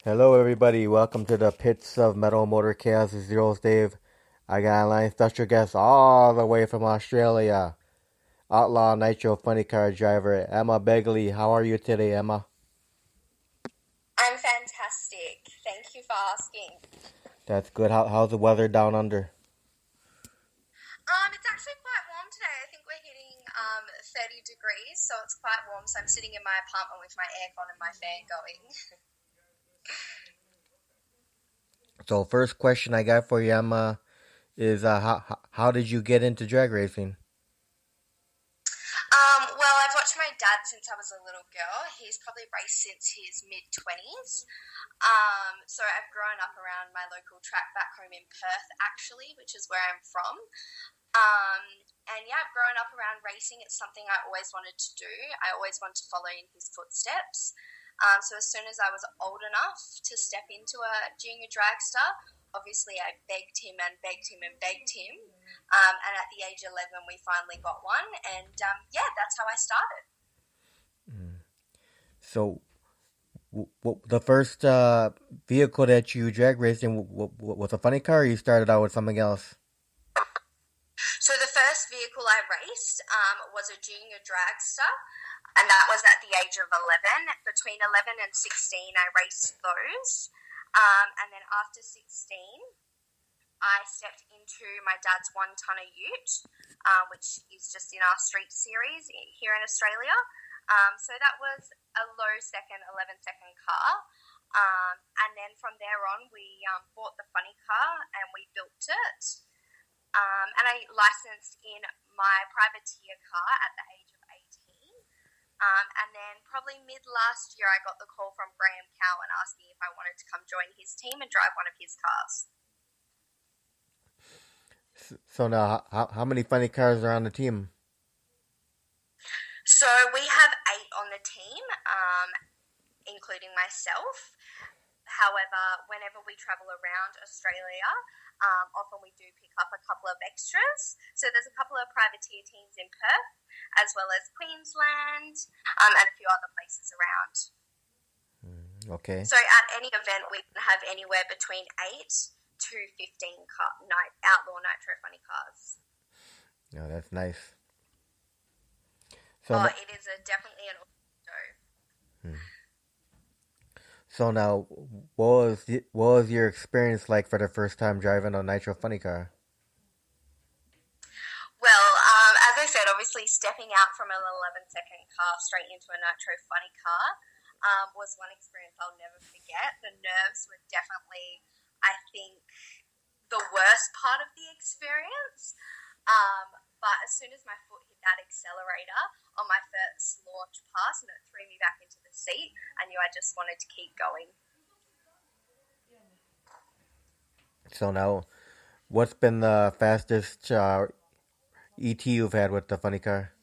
Hello, everybody. Welcome to the pits of Metal Motor Chaos. This is your host, Dave. I got online special guest all the way from Australia. Outlaw Nitro funny car driver, Emma Begley. How are you today, Emma? I'm fantastic. Thank you for asking. That's good. How's the weather down under? It's actually quite warm today. I think we're hitting 30 degrees, so it's quite warm. So I'm sitting in my apartment with my aircon and my fan going. So, first question I got for you, Emma, is how did you get into drag racing? Well, I've watched my dad since I was a little girl. He's probably raced since his mid-20s. So I've grown up around my local track back home in Perth, actually, which is where I'm from. Um, and yeah, I've grown up around racing. It's something I always wanted to do. I always wanted to follow in his footsteps. So as soon as I was old enough to step into a junior dragster, obviously I begged him and begged him and begged him. And at the age of 11, we finally got one. And yeah, that's how I started. So, the first vehicle that you drag raced in was a funny car, or you started out with something else? So the first vehicle I raced was a junior dragster, and that was at the age of 11. Between 11 and 16, I raced those. And then after 16, I stepped into my dad's one-tonner ute, which is just in our street series here in Australia. So that was a low second, 11-second car. And then from there on, we bought the funny car and we built it. And I licensed in my privateer car at the age of 18. And then probably mid last year, I got the call from Graham Cowan asking if I wanted to come join his team and drive one of his cars. So now, how many funny cars are on the team? So we have 8 on the team, including myself. However, whenever we travel around Australia, often we do pick up a couple of extras. So there's a couple of privateer teams in Perth, as well as Queensland, and a few other places around. Okay. So at any event, we can have anywhere between 8 to 15 Outlaw Nitro funny cars. Oh, that's nice. It is definitely an awesome show. So now, what was your experience like for the first time driving a Nitro funny car? Well, as I said, obviously stepping out from an 11-second car straight into a Nitro funny car was one experience I'll never forget. The nerves were definitely, I think, the worst part of the experience. But as soon as my foot hit that accelerator on my first launch pass and it threw me back into the seat, I knew I just wanted to keep going. So now, what's been the fastest ET you've had with the funny car?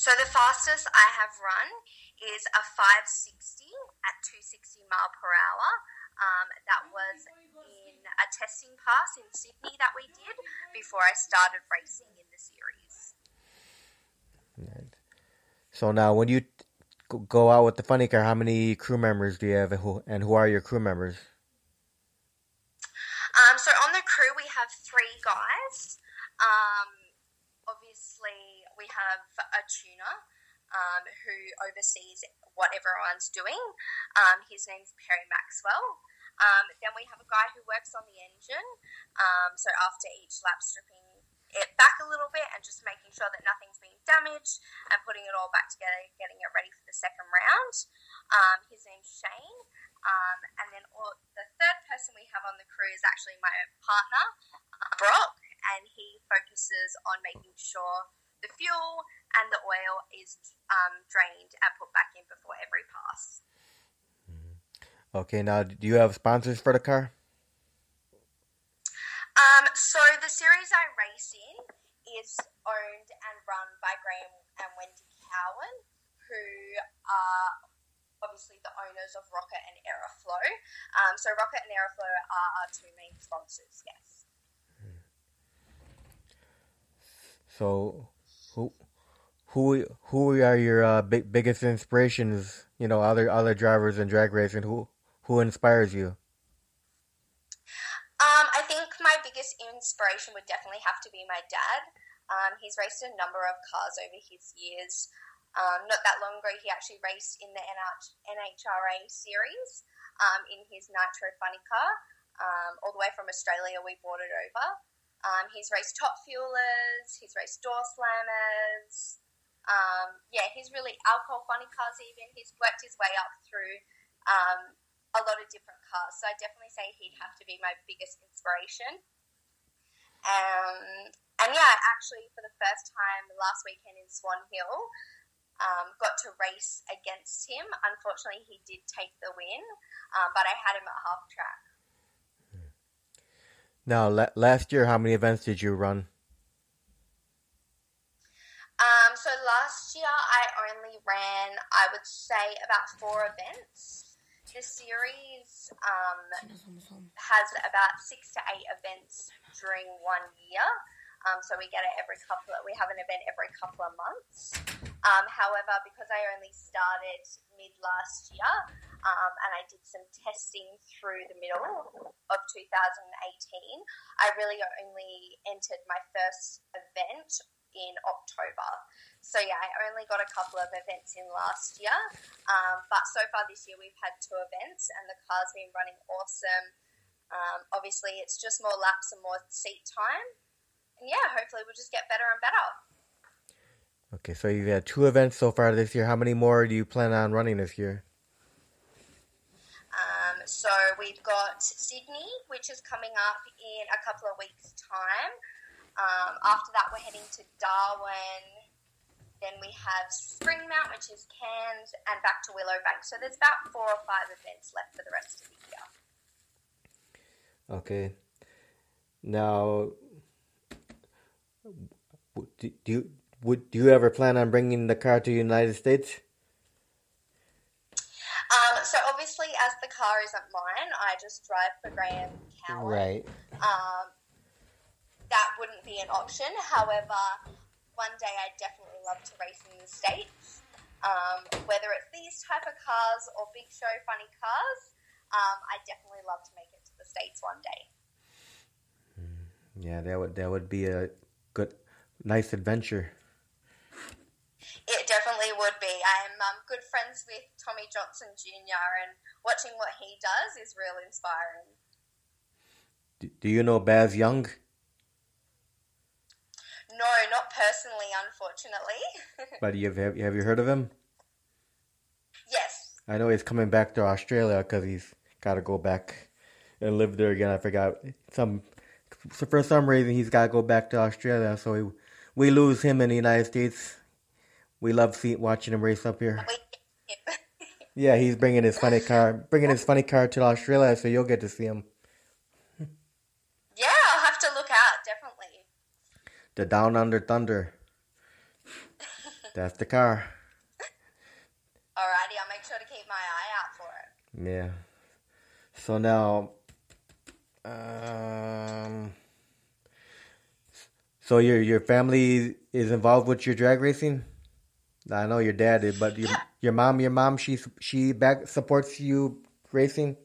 So the fastest I have run is a 560 at 260 mile per hour. That was in a testing pass in Sydney that we did before I started racing in the series. Right. So now, when you go out with the funny car, how many crew members do you have, and who are your crew members? So on the crew, we have 3 guys. Obviously, we have a tuner who oversees what everyone's doing. His name's Perry Maxwell. Then we have a guy who works on the engine. So after each lap, stripping it back a little bit and just making sure that nothing's being damaged and putting it all back together, getting it ready for the second round. His name's Shane. And then the third person we have on the crew is actually my partner, Brock, and he focuses on making sure the fuel and the oil is drained and put back in before every pass. Okay, now, do you have sponsors for the car? So the series I race in is owned and run by Graham and Wendy Cowan, who are obviously the owners of Rocket and Aeroflow. So Rocket and Aeroflow are our 2 main sponsors, yes. So, who are your biggest inspirations other drivers in drag racing? Who inspires you? I think my biggest inspiration would definitely have to be my dad. He's raced a number of cars over his years. Not that long ago, he actually raced in the NHRA series in his Nitro funny car. All the way from Australia, we brought it over. He's raced top fuelers, he's raced door slammers. He's really alcohol funny cars even. He's worked his way up through a lot of different cars. So I definitely say he'd have to be my biggest inspiration. Actually for the first time last weekend in Swan Hill, got to race against him. Unfortunately, he did take the win, but I had him at half track. Now, last year, how many events did you run? So last year I only ran, I would say, about 4 events. The series has about 6 to 8 events during 1 year. So we have an event every couple of months. However, because I only started mid last year, and I did some testing through the middle of 2018, I really only entered my first event in October. So I only got a couple of events in last year. But so far this year we've had 2 events and the car's been running awesome. Obviously it's just more laps and more seat time. And hopefully we'll just get better and better. Okay, so you've had 2 events so far this year. How many more do you plan on running this year? So we've got Sydney, which is coming up in a couple of weeks' time. After that, we're heading to Darwin. Then we have Springmount, which is Cairns, and back to Willowbank. So there's about 4 or 5 events left for the rest of the year. Okay. Now, do you ever plan on bringing the car to the United States? So obviously, as the car isn't mine, I just drive for Graham Cowan. Right. That wouldn't be an option. However, one day I'd definitely love to race in the States. Whether it's these type of cars or big show funny cars, I'd definitely love to make it to the States one day. Yeah, that would be a nice adventure. It definitely would be. I'm good friends with Tommy Johnson Jr. and watching what he does is real inspiring. Do you know Baz Young? No, not personally, unfortunately. But have you heard of him? Yes. I know he's coming back to Australia because he's got to go back and live there again. I forgot for some reason he's got to go back to Australia. So we lose him in the United States. We love watching him race up here. Yeah, he's bringing his funny car to Australia, so you'll get to see him. Yeah, I'll have to look out, definitely. The Down Under Thunder. That's the car. Alrighty, I'll make sure to keep my eye out for it. Yeah. So now, so your family is involved with your drag racing? I know your dad is, but your mom, she supports you racing?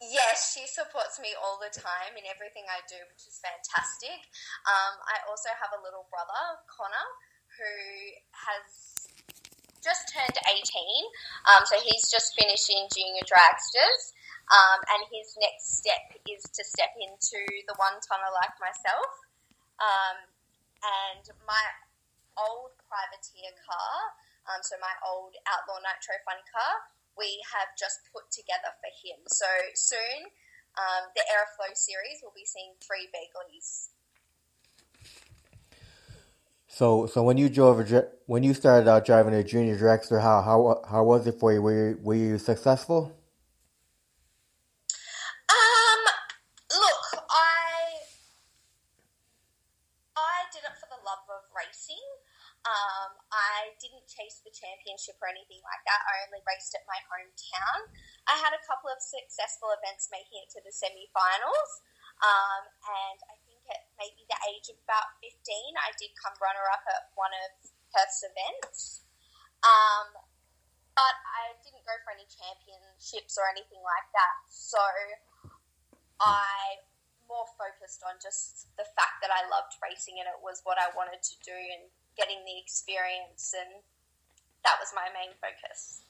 Yes, she supports me all the time in everything I do, which is fantastic. I also have a little brother, Connor, who has just turned 18. So he's just finishing Junior Dragsters. And his next step is to step into the one-tonner like myself. And my old privateer car, so my old Outlaw Nitro funny car, we have just put together for him. So soon, the Aeroflow series will be seeing 3 Begleys. So when you started out driving a junior dragster, how was it for you? Were you successful? Look, I did it for the love of racing. I didn't chase the championship or anything like that. I only raced at my hometown. I had a couple of successful events making it to the semi-finals. And I think at maybe the age of about 15, I did come runner-up at one of Perth's events. but I didn't go for any championships or anything like that. So I more focused on just the fact that I loved racing and it was what I wanted to do and getting the experience, and that was my main focus.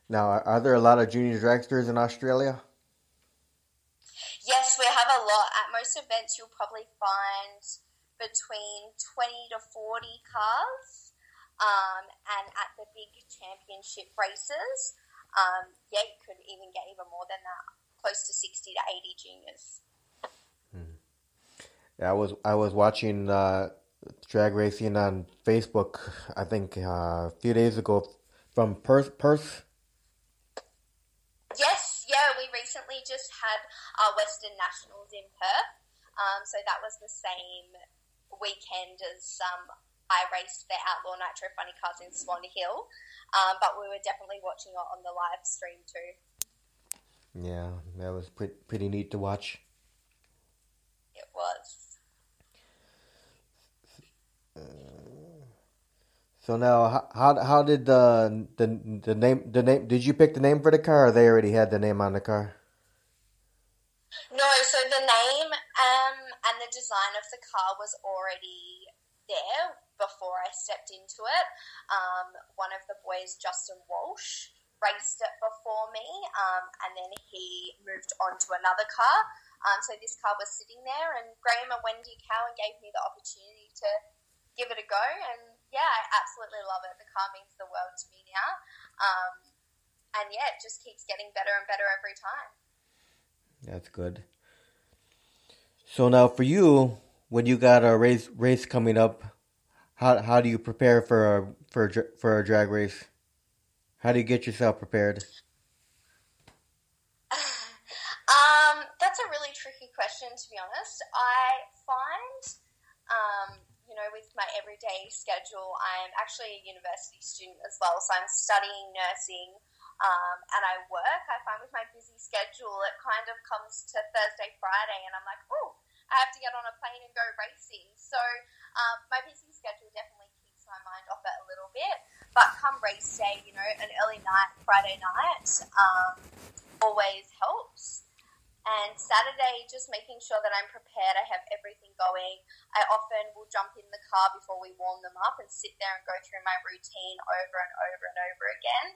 Now, are there a lot of junior dragsters in Australia? Yes, we have a lot. At most events, you'll probably find between 20 to 40 cars. And at the big championship races, you could even get even more than that, close to 60 to 80 juniors. Yeah, I was watching drag racing on Facebook, I think a few days ago from Perth. Yes, yeah, we recently just had our Western Nationals in Perth. So that was the same weekend as I raced the Outlaw Nitro Funny Cars in Swan Hill. But we were definitely watching it on the live stream too. Yeah, that was pretty neat to watch. It was. So now, how did the name did you pick the name for the car, or they already had the name on the car? No, so the name and the design of the car was already there before I stepped into it. One of the boys, Justin Walsh, raced it before me, and then he moved on to another car. So this car was sitting there, and Graham and Wendy Cowan gave me the opportunity to give it a go, and yeah, I absolutely love it. The car means the world to me now, and yeah, it just keeps getting better and better every time. That's good. So now for you, when you got a race coming up, how do you prepare for a drag race? How do you get yourself prepared? That's a really tricky question, to be honest. I find, with my everyday schedule, I'm actually a university student as well, so I'm studying nursing, and I work. I find with my busy schedule, it kind of comes to Thursday, Friday, and I'm like, oh, I have to get on a plane and go racing. So my busy schedule definitely keeps my mind off it a little bit. But come race day, an early night, Friday night, always helps. And Saturday, just making sure that I'm prepared, I have everything going. I often will jump in the car before we warm them up and sit there and go through my routine over and over and over again,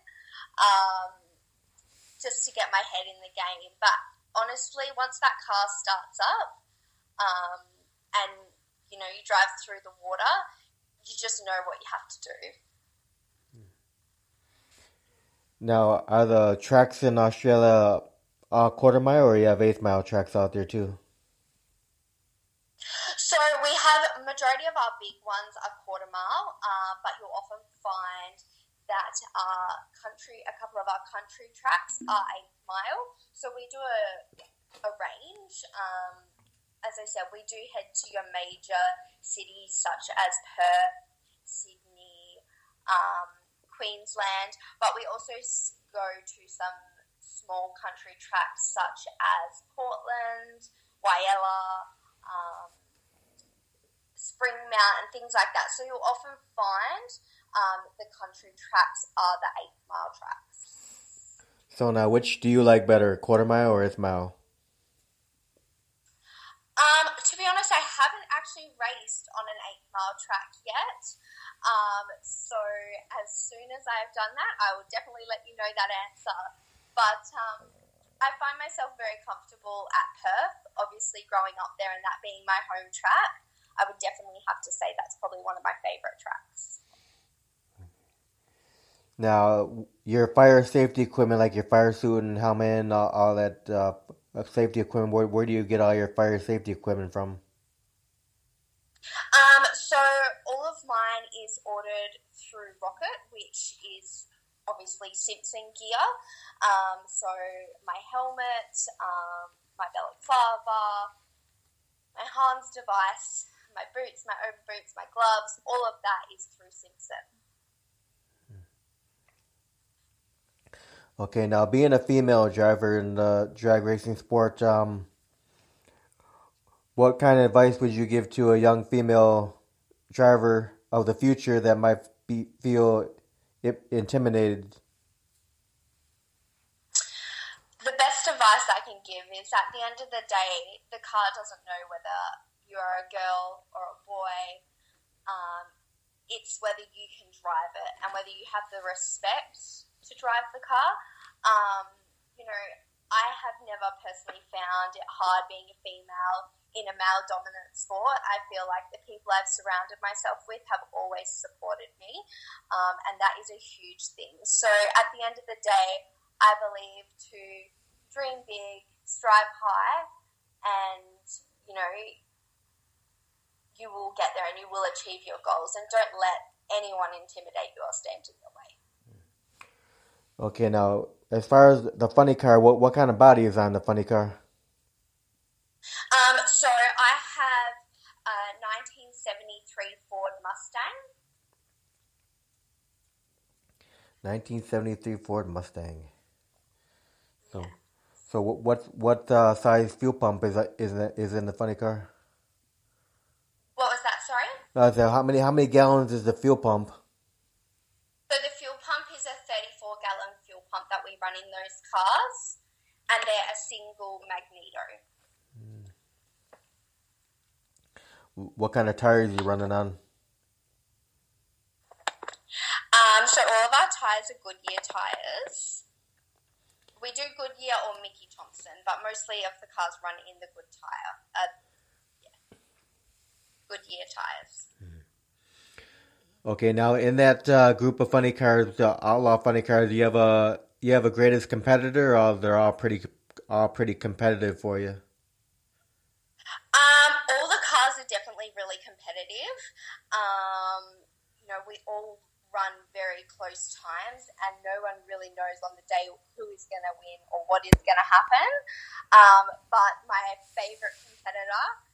just to get my head in the game. But honestly, once that car starts up, and you drive through the water, you just know what you have to do. Now, are the tracks in Australia quarter mile, or you have 8 mile tracks out there too? So we have a majority of our big ones are quarter mile, but you'll often find that a couple of our country tracks are 8 mile. So we do a range. As I said, we do head to your major cities such as Perth, Sydney, Queensland, but we also go to some small country tracks such as Portland, Whyalla, Springmount, and things like that. So you'll often find the country tracks are the 8 mile tracks. So now, which do you like better, quarter mile or 8 mile? To be honest, I haven't actually raced on an 8 mile track yet. So as soon as I've done that, I will definitely let you know that answer. But I find myself very comfortable at Perth, obviously growing up there and that being my home track. I would definitely have to say that's probably one of my favourite tracks. Now, your fire safety equipment, like your fire suit and helmet and all that safety equipment, where do you get all your fire safety equipment from? So all of mine is ordered through Rocket, which is obviously Simpson gear. So my helmet, my balaclava, my Hans device, my boots, my overboots, my gloves, all of that is through Simpson. Okay, now being a female driver in the drag racing sport, what kind of advice would you give to a young female driver of the future that might feel intimidated advice I can give is at the end of the day, the car doesn't know whether you're a girl or a boy. It's whether you can drive it and whether you have the respect to drive the car. I have never personally found it hard being a female in a male-dominant sport. I feel like the people I've surrounded myself with have always supported me, and that is a huge thing. So at the end of the day, I believe to dream big, strive high, and, you will get there and you will achieve your goals, and don't let anyone intimidate you or stand in your way. Okay, now, as far as the funny car, what kind of body is on the funny car? So I have a 1973 Ford Mustang. 1973 Ford Mustang. So, Yeah. so what size fuel pump is in the funny car? What was that, sorry? So how many gallons is the fuel pump? So the fuel pump is a 34-gallon fuel pump that we run in those cars, and they're a single magneto. What kind of tires are you running on? So all of our tyres are Goodyear tyres. We do Goodyear or Mickey Thompson, but mostly of the cars run in the Goodyear tyres. Okay, now in that group of funny cars, the Outlaw funny cars, you have a greatest competitor, or they're all pretty competitive for you? All the cars are definitely really competitive. We all run very close times, and no one really knows on the day who is going to win or what is going to happen. But my favourite competitor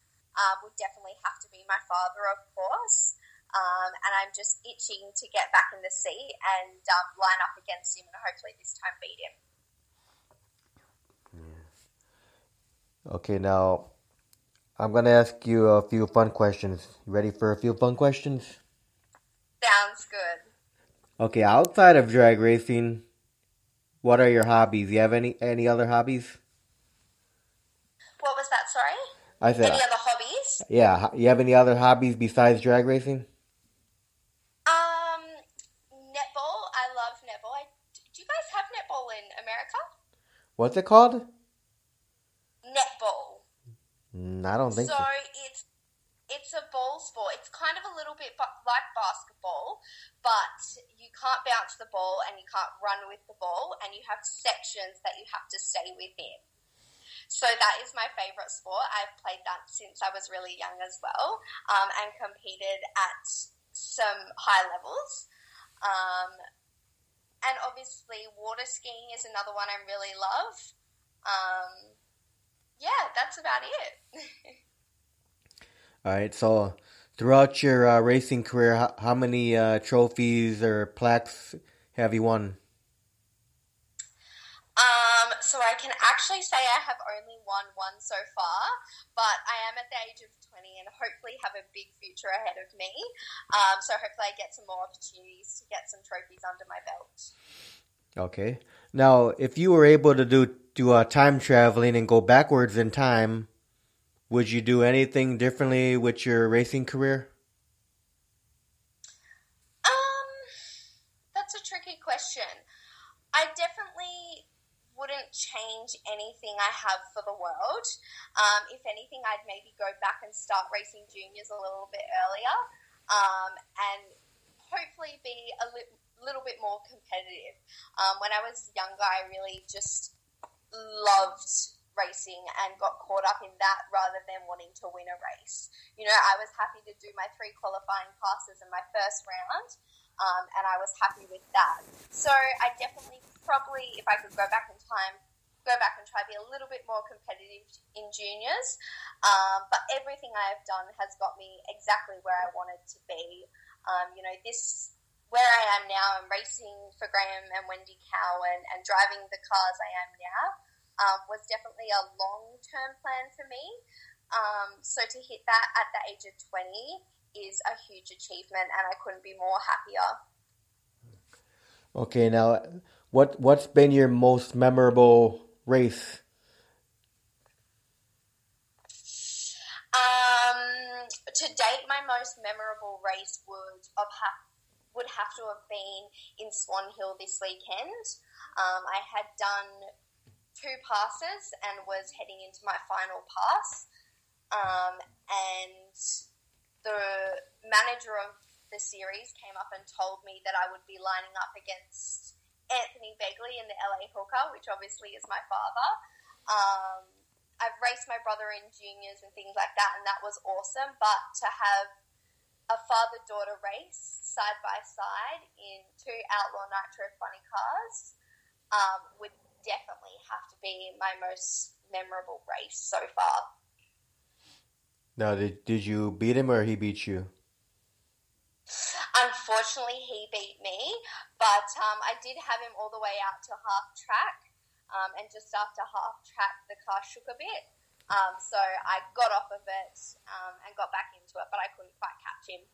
would definitely have to be my father, of course. And I'm just itching to get back in the seat and line up against him and hopefully this time beat him. Okay, now I'm going to ask you a few fun questions. You ready for a few fun questions? Sounds good. Okay, outside of drag racing, what are your hobbies? You have any other hobbies? What was that, sorry? I said, any other hobbies? Yeah, you have any other hobbies besides drag racing? Netball. I love netball. Do you guys have netball in America? What's it called? Netball. I don't think so. So it's a ball sport. It's kind of a little bit like basketball, but you can't bounce the ball and you can't run with the ball, and you have sections that you have to stay within. So that is my favourite sport. I've played that since I was really young as well, and competed at some high levels. And obviously water skiing is another one I really love. That's about it. All right, so throughout your racing career, how many trophies or plaques have you won? So I can actually say I have only won one so far, but I am at the age of 20 and hopefully have a big future ahead of me. So hopefully I get some more opportunities to get some trophies under my belt. Okay. Now, if you were able to do time traveling and go backwards in time, would you do anything differently with your racing career? That's a tricky question. I definitely wouldn't change anything I have for the world. If anything, I'd maybe go back and start racing juniors a little bit earlier, and hopefully be a little bit more competitive. When I was younger, I really just loved racing and got caught up in that rather than wanting to win a race. I was happy to do my 3 qualifying passes in my first round, and I was happy with that. So I definitely probably, if I could go back in time, go back and try to be a little bit more competitive in juniors. But everything I have done has got me exactly where I wanted to be. Where I am now, I'm racing for Graham and Wendy Cowan and driving the cars I am now, was definitely a long-term plan for me. So to hit that at the age of 20 is a huge achievement, and I couldn't be more happier. Okay, now, what's been your most memorable race to date, my most memorable race would have to have been in Swan Hill this weekend. I had done 2 passes and was heading into my final pass. And the manager of the series came up and told me that I would be lining up against Anthony Begley in the LA Hooker, which obviously is my father. I've raced my brother in juniors and things like that, and that was awesome. But to have a father-daughter race side by side in 2 Outlaw Nitro funny cars would definitely have to be my most memorable race so far. Now, did you beat him or he beat you? Unfortunately, he beat me, but I did have him all the way out to half track, and just after half track, the car shook a bit. So I got off of it and got back into it, but I couldn't quite catch him.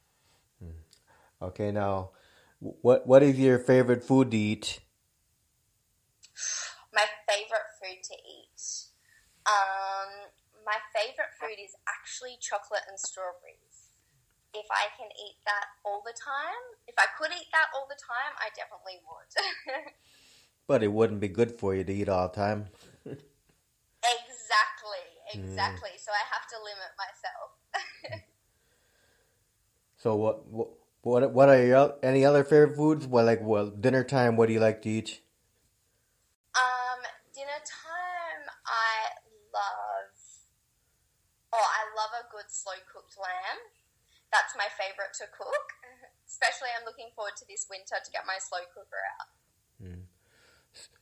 Okay, now, what is your favorite food to eat? My favorite food to eat? My favorite food is actually chocolate and strawberries. If I can eat that all the time, if I could eat that all the time, I definitely would. But it wouldn't be good for you to eat all the time. Exactly. So I have to limit myself. So what are your any other favorite foods? Dinner time, what do you like to eat? Dinner time, I love a good slow cooked lamb. That's my favorite to cook. Especially I'm looking forward to this winter to get my slow cooker out.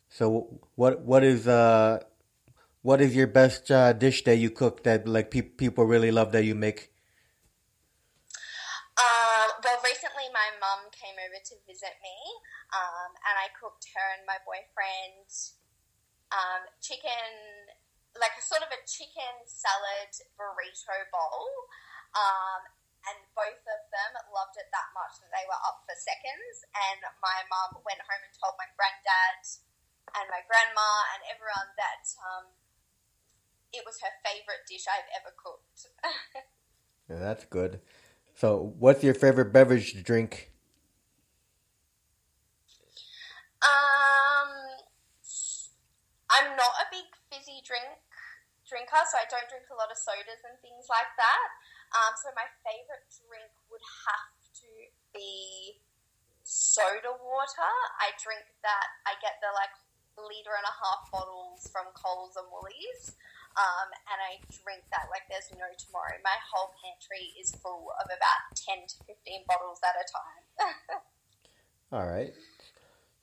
So what is your best dish that you cook that people really love that you make? Well, recently my mum came over to visit me, and I cooked her and my boyfriend chicken, like a sort of a chicken salad burrito bowl, and both of them loved it that much that they were up for seconds, and my mum went home and told my granddad and my grandma and everyone that it was her favourite dish I've ever cooked. Yeah, that's good. So, what's your favorite beverage to drink? I'm not a big fizzy drinker, so I don't drink a lot of sodas and things like that. So my favourite drink would have to be soda water. I drink that. I get the 1.5 litre bottles from Coles and Woolies. And I drink that like there's no tomorrow. My whole pantry is full of about 10 to 15 bottles at a time. All right.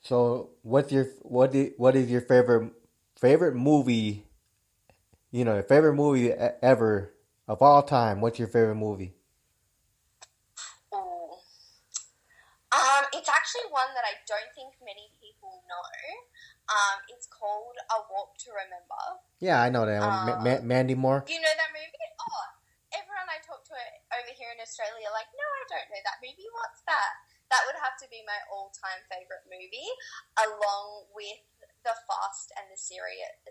So, what is your favorite movie? Favorite movie ever of all time. What's your favorite movie? Ooh. It's actually one that I don't think many people know. It's called A Walk to Remember. Yeah, I know that one. Mandy Moore. Do you know that movie? Oh, everyone I talk to over here in Australia are like, no, I don't know that movie. What's that? That would have to be my all-time favourite movie, along with the Fast and Furious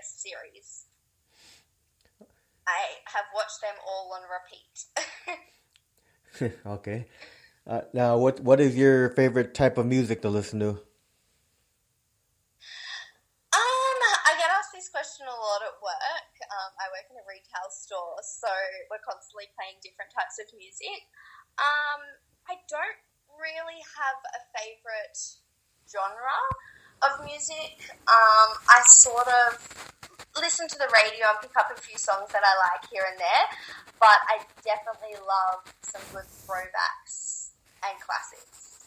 series. I have watched them all on repeat. Okay. Now, what is your favorite type of music to listen to? I get asked this question a lot at work. I work in a retail store, so we're constantly playing different types of music. I don't really have a favourite genre of music. I sort of listen to the radio and pick up a few songs that I like here and there, but I definitely love some good throwbacks and classics.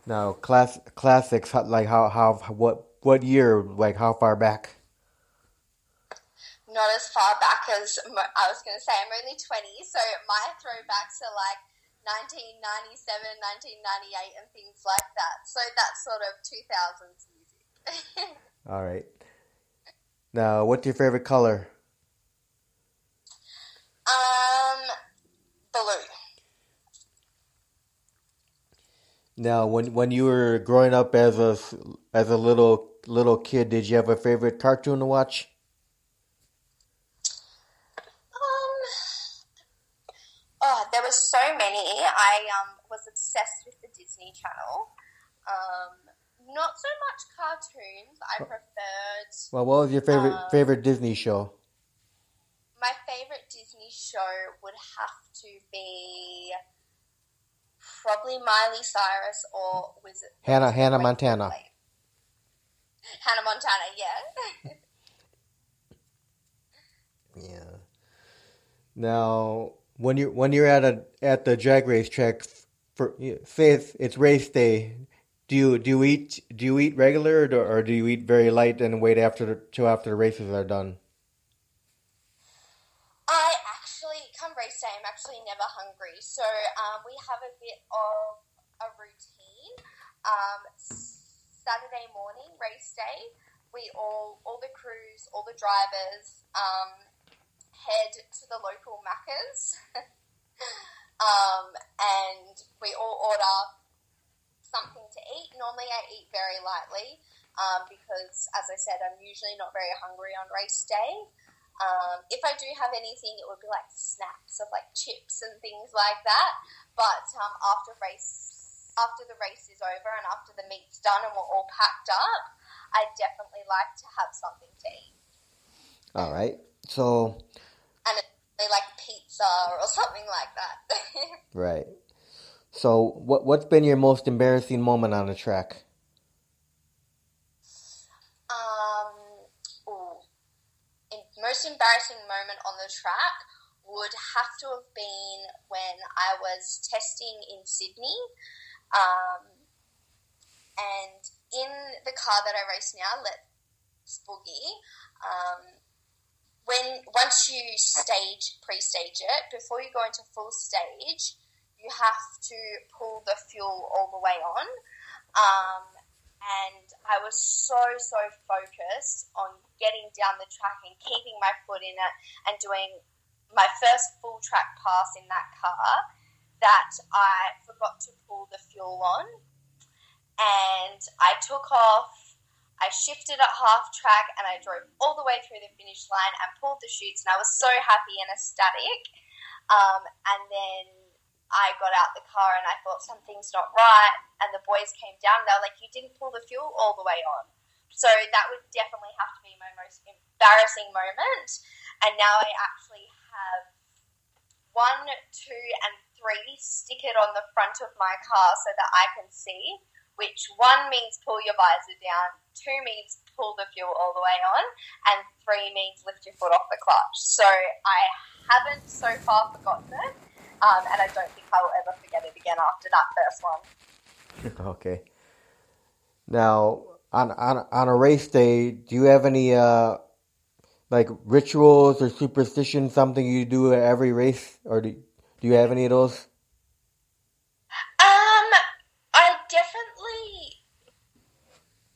Now, classics, what year, how far back? Not as far back as I was going to say. I'm only 20, so my throwbacks are 1997, 1998 and things like that. So that's sort of 2000s music. All right. Now, what's your favorite color? Blue. Now, when you were growing up as a little kid, did you have a favorite cartoon to watch? obsessed with the Disney Channel. Not so much cartoons. I preferred... Well, what was your favorite Disney show? My favorite Disney show would have to be probably Miley Cyrus or Hannah Montana. Hannah Montana, yeah. Yeah. Now, when you're at the drag race track, say it's race day, do you eat regular or do you eat very light and wait till after the races are done? Come race day, I'm actually never hungry. So we have a bit of a routine. Saturday morning, race day, we all the crews, all the drivers, head to the local Macca's. And we all order something to eat. Normally I eat very lightly because, as I said, I'm usually not very hungry on race day. If I do have anything, it would be like snacks of like chips and things like that. But after the race is over and after the meat's done and we're all packed up, I definitely like to have something to eat. All right. So. And it's like pizza or something like that. Right. So what's been your most embarrassing moment on the track? Most embarrassing moment on the track would have to have been when I was testing in Sydney. And in the car that I race now, Let's Boogie, once you pre-stage it, before you go into full stage, you have to pull the fuel all the way on. And I was so focused on getting down the track and keeping my foot in it and doing my first full track pass in that car that I forgot to pull the fuel on. And I took off, I shifted at half track, and I drove all the way through the finish line and pulled the chutes, and I was so happy and ecstatic. And then I got out the car and I thought something's not right, and the boys came down and they were like, you didn't pull the fuel all the way on. So that would definitely have to be my most embarrassing moment. And now I actually have 1, 2, and 3 stick it on the front of my car so that I can see, which 1 means pull your visor down, 2 means pull the fuel all the way on, and 3 means lift your foot off the clutch. So I haven't so far forgotten it. And I don't think I will ever forget it again after that first one. Okay. Now, on a race day, do you have any like rituals or superstitions, something you do at every race, or do you have any of those? I definitely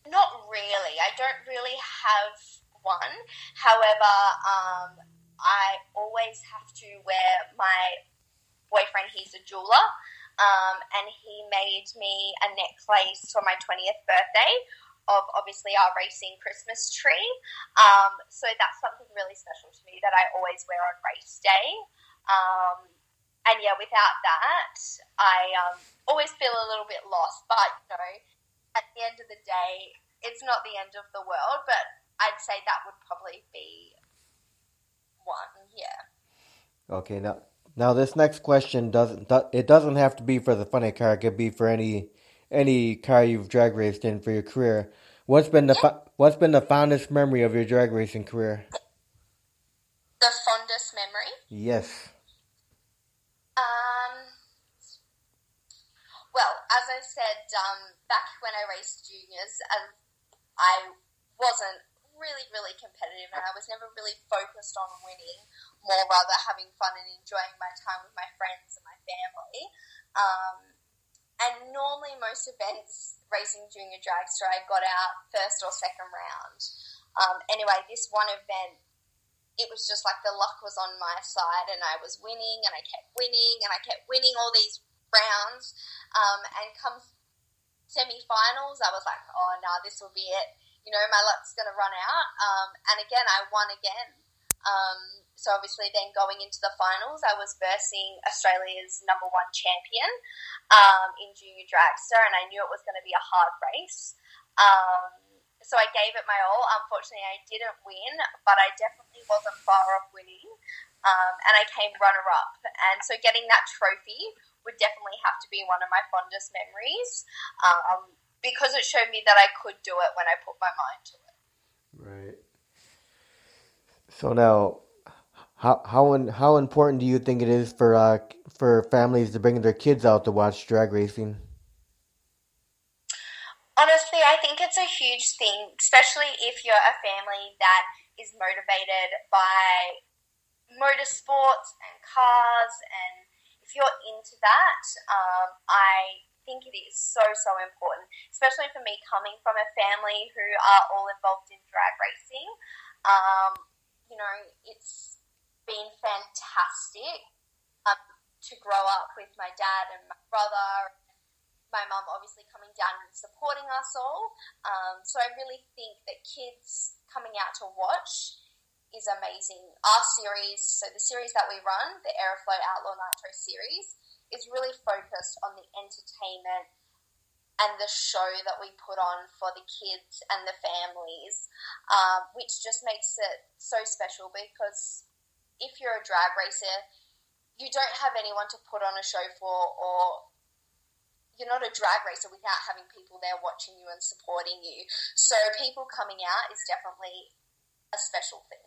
not really. I don't really have one. However, I always have to wear my boyfriend, he's a jeweler, and he made me a necklace for my 20th birthday of obviously our racing Christmas tree. So that's something really special to me that I always wear on race day. And yeah, without that, I always feel a little bit lost. But, you know, at the end of the day, it's not the end of the world, but I'd say that would probably be one, yeah. Okay, now this next question doesn't have to be for the funny car. It could be for any car you've drag raced in for your career. What's been the fondest memory of your drag racing career? The fondest memory? Yes. Well, as I said, back when I raced juniors, I wasn't really competitive, and I was never really focused on winning, more rather having fun and enjoying my time with my friends and my family. And normally most events, racing junior dragster, I got out first or second round. Anyway, this one event, it was just like the luck was on my side, and I was winning, and I kept winning, and I kept winning all these rounds. And come semi-finals, I was like, oh, no, this will be it. You know, my luck's going to run out. And again, I won again. So obviously then going into the finals, I was versing Australia's number one champion in junior dragster, and I knew it was going to be a hard race. So I gave it my all. Unfortunately, I didn't win, but I definitely wasn't far off winning, and I came runner-up. And so getting that trophy would definitely have to be one of my fondest memories, because it showed me that I could do it when I put my mind to it. Right. So now, how important do you think it is for families to bring their kids out to watch drag racing? Honestly, I think it's a huge thing, especially if you're a family that is motivated by motorsports and cars, and if you're into that, I think it is so important, especially for me coming from a family who are all involved in drag racing. It's been fantastic to grow up with my dad and my brother, my mum obviously coming down and supporting us all. So I really think that kids coming out to watch is amazing. Our series, so the series that we run, the Aeroflow Outlaw Nitro series, is really focused on the entertainment and the show that we put on for the kids and the families, which just makes it so special, because if you're a drag racer, you don't have anyone to put on a show for, or you're not a drag racer without having people there watching you and supporting you. So people coming out is definitely a special thing.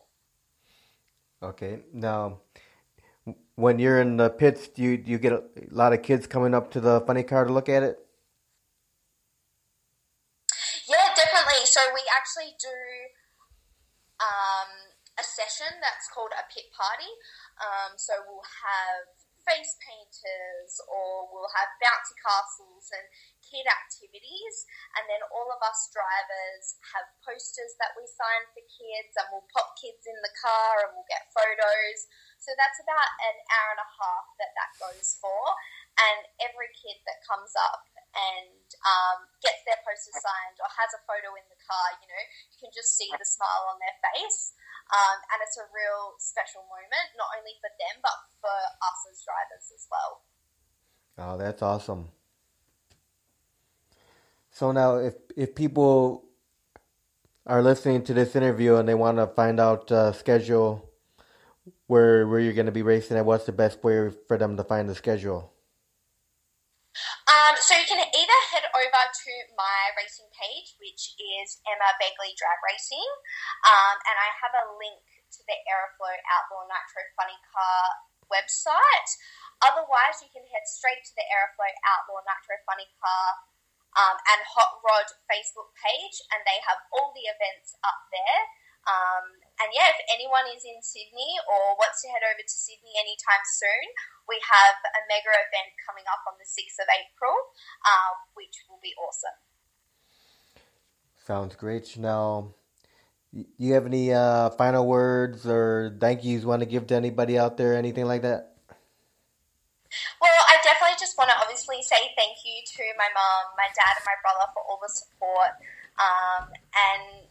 Okay. Now, when you're in the pits, do you get a lot of kids coming up to the funny car to look at it? Yeah, definitely. So we actually do a session that's called a pit party. So we'll have face painters, or we'll have bouncy castles and kid activities, and then all of us drivers have posters that we sign for kids, and we'll pop kids in the car and we'll get photos. So that's about an hour and a half that goes for, and every kid that comes up and gets their poster signed or has a photo in the car, you can just see the smile on their face. And it's a real special moment, not only for them, but for us as drivers as well. Oh, that's awesome. So now, if people are listening to this interview and they want to find out schedule where you're going to be racing at, what's the best way for them to find the schedule? So you can either head over to my racing page, which is Emma Begley Drag Racing, and I have a link to the Aeroflow Outlaw Nitro Funny Car website. Otherwise, you can head straight to the Aeroflow Outlaw Nitro Funny Car and Hot Rod Facebook page, and they have all the events up there. And yeah, if anyone is in Sydney or wants to head over to Sydney anytime soon, we have a mega event coming up on the 6th of April, which will be awesome. Sounds great. Now, do you have any final words or thank yous you want to give to anybody out there, anything like that? Well, I definitely just want to obviously say thank you to my mum, my dad, and my brother for all the support, and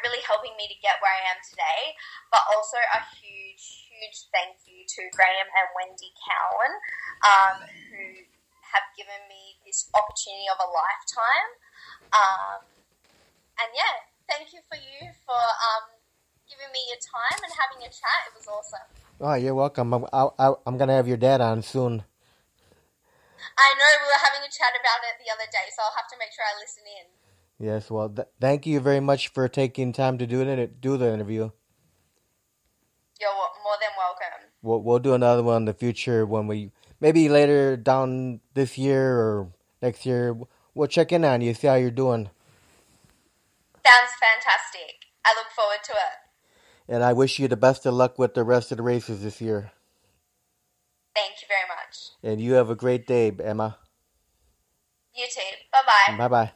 really helping me to get where I am today. But also a huge thank you to Graham and Wendy Cowan, who have given me this opportunity of a lifetime. And yeah, thank you for giving me your time and having a chat. It was awesome. Oh, you're welcome. I'm going to have your dad on soon. I know, we were having a chat about it the other day, so I'll have to make sure I listen in. Yes, well, thank you very much for taking time to do the interview. You're more than welcome. We'll do another one in the future when maybe later down this year or next year. We'll check in on you, see how you're doing. Sounds fantastic. I look forward to it. And I wish you the best of luck with the rest of the races this year. Thank you very much. And you have a great day, Emma. You too. Bye-bye. Bye-bye.